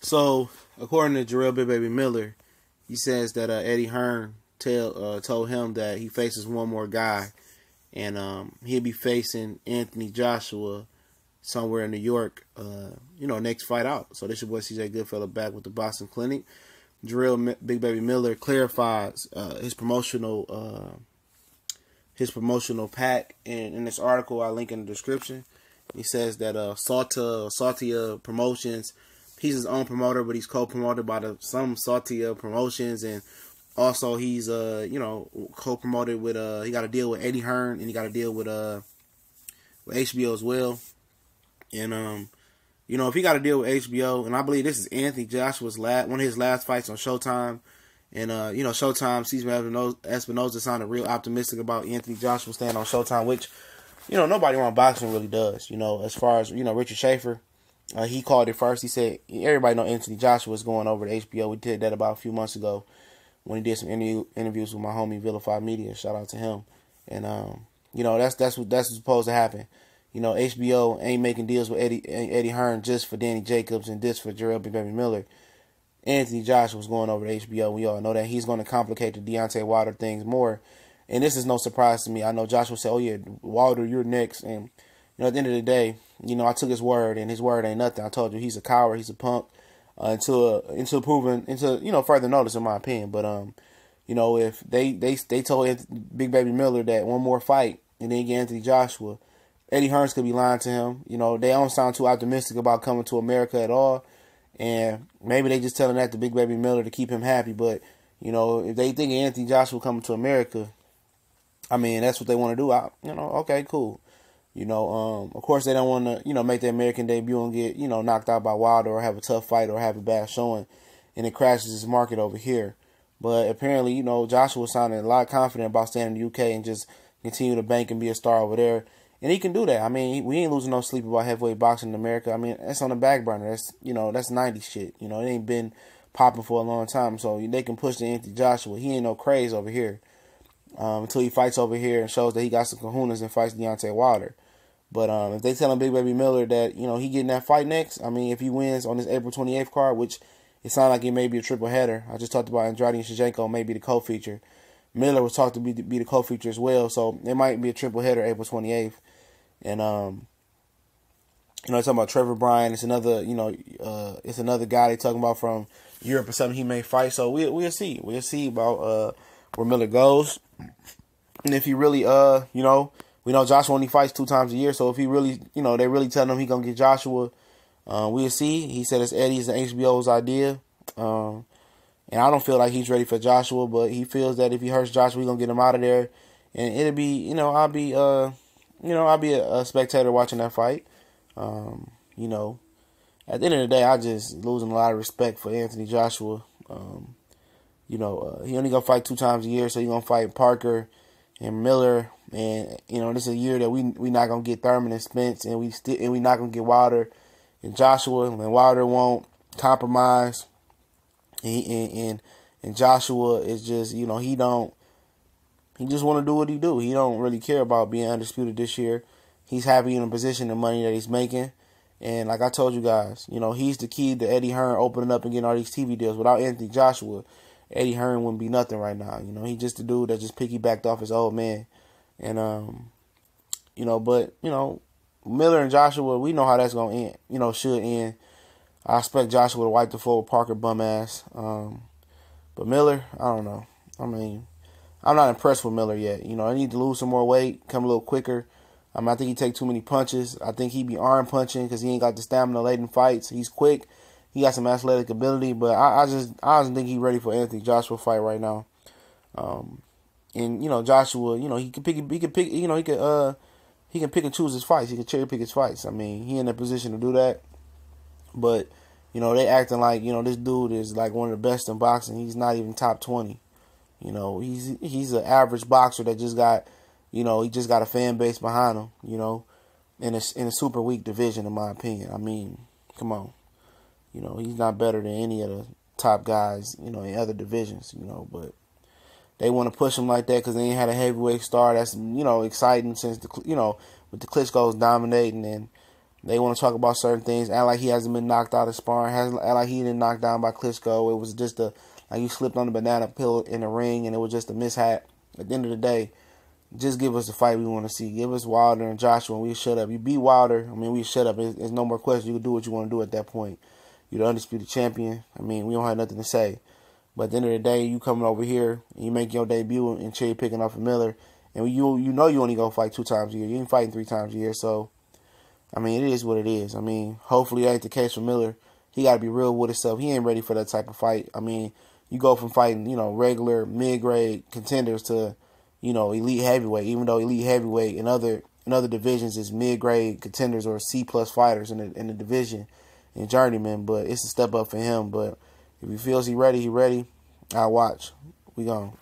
So, according to Jarrell Big Baby Miller, he says that Eddie Hearn told him that he faces one more guy, and he'll be facing Anthony Joshua somewhere in New York, next fight out. So this is your boy CJ Goodfellow back with the Boston Clinic. Jarrell Big Baby Miller clarifies his promotional pack in this article I link in the description. He says that Saltia Promotions, he's his own promoter, but he's co-promoted by some Saltia Promotions, and also he's co-promoted with he got a deal with Eddie Hearn, and he got a deal with HBO as well. And if he got a deal with HBO, and I believe this is Anthony Joshua's one of his last fights on Showtime. And, Showtime, Cesar Espinosa sounded real optimistic about Anthony Joshua staying on Showtime, which, nobody around boxing really does. As far as, Richard Schaefer, he called it first. He said, everybody know Anthony Joshua is going over to HBO. We did that about a few months ago when he did some interviews with my homie Vilified Media. Shout out to him. And, that's what's supposed to happen. HBO ain't making deals with Eddie Hearn just for Danny Jacobs and this for Jarrell Big Baby Miller. Anthony Joshua's going over to HBO. We all know that he's going to complicate the Deontay Wilder things more. And this is no surprise to me. I know Joshua said, oh, yeah, Wilder, you're next. And, at the end of the day, I took his word, and his word ain't nothing. I told you he's a coward, he's a punk, until further notice, in my opinion. But, if they told Big Baby Miller that one more fight and then get Anthony Joshua, Eddie Hearns could be lying to him. They don't sound too optimistic about coming to America at all. And maybe they just telling that to Big Baby Miller to keep him happy. But, if they think Anthony Joshua coming to America, I mean, that's what they want to do. Okay, cool. Of course they don't want to, make their American debut and get, knocked out by Wilder or have a tough fight or have a bad showing. And it crashes his market over here. But apparently, Joshua sounded a lot confident about staying in the UK and just continue to bank and be a star over there. And he can do that. I mean, we ain't losing no sleep about heavyweight boxing in America. I mean, that's on the back burner. That's, that's 90s shit. It ain't been popping for a long time. So they can push the Anthony Joshua. He ain't no craze over here until he fights over here and shows that he got some kahunas and fights Deontay Wilder. But if they telling Big Baby Miller that, he getting that fight next, I mean, if he wins on this April 28th card, which it sounds like it may be a triple header. I just talked about Andrade and Shevchenko may be the co-feature. Miller was talked to be the co-feature as well. So it might be a triple header April 28th. And talking about Trevor Bryan. It's another, it's another guy they talking about from Europe or something he may fight. So we'll see. We'll see about where Miller goes, and if he really, we know Joshua only fights 2 times a year. So if he really, they really telling him he gonna get Joshua, we'll see. He said it's Eddie's and HBO's idea, and I don't feel like he's ready for Joshua, but he feels that if he hurts Joshua, he's gonna get him out of there, and it'll be, I'll be a spectator watching that fight. At the end of the day, I just losing a lot of respect for Anthony Joshua. He only gonna fight 2 times a year, so he gonna fight Parker and Miller, and this is a year that we not gonna get Thurman and Spence, and we not gonna get Wilder and Joshua, and Wilder won't compromise, and Joshua is just he just want to do what he do. He don't really care about being undisputed this year. He's happy in the position and money that he's making. And like I told you guys, he's the key to Eddie Hearn opening up and getting all these TV deals. Without Anthony Joshua, Eddie Hearn wouldn't be nothing right now. He's just a dude that just piggybacked off his old man. And, Miller and Joshua, we know how that's going to end, should end. I expect Joshua to wipe the floor with Parker bum ass. But Miller, I don't know. I mean, I'm not impressed with Miller yet. I need to lose some more weight, come a little quicker. I think he take too many punches. I think he be arm punching because he ain't got the stamina late in fights. He's quick. He got some athletic ability, but I just think he's ready for Anthony Joshua fight right now. Joshua, he can pick and choose his fights. He can cherry pick his fights. I mean, he in a position to do that. But they acting like this dude is like one of the best in boxing. He's not even top 20. He's an average boxer that just got. He just got a fan base behind him, in a super weak division, in my opinion. I mean, come on. He's not better than any of the top guys, in other divisions, but they want to push him like that because they ain't had a heavyweight star. That's, exciting since, with the Klitschko's dominating. And They want to talk about certain things, act like he hasn't been knocked out of sparring, act like he didn't knocked down by Klitschko. It was just like you slipped on the banana peel in the ring, and it was just a mishap. At the end of the day, just give us the fight we want to see. Give us Wilder and Joshua, and we shut up. You beat Wilder, I mean, we shut up. There's no more question. You can do what you want to do at that point. You're the undisputed champion. I mean, we don't have nothing to say. But at the end of the day, you coming over here, and you make your debut and cherry picking off of Miller, and you know you only go fight 2 times a year. You ain't fighting 3 times a year, so I mean, it is what it is. I mean, hopefully that ain't the case for Miller. He got to be real with himself. He ain't ready for that type of fight. I mean, you go from fighting, regular mid-grade contenders to, elite heavyweight. Even though elite heavyweight in other divisions is mid-grade contenders or C-plus fighters in the division and journeyman. But it's a step up for him. But if he feels he ready, I'll watch. We gone.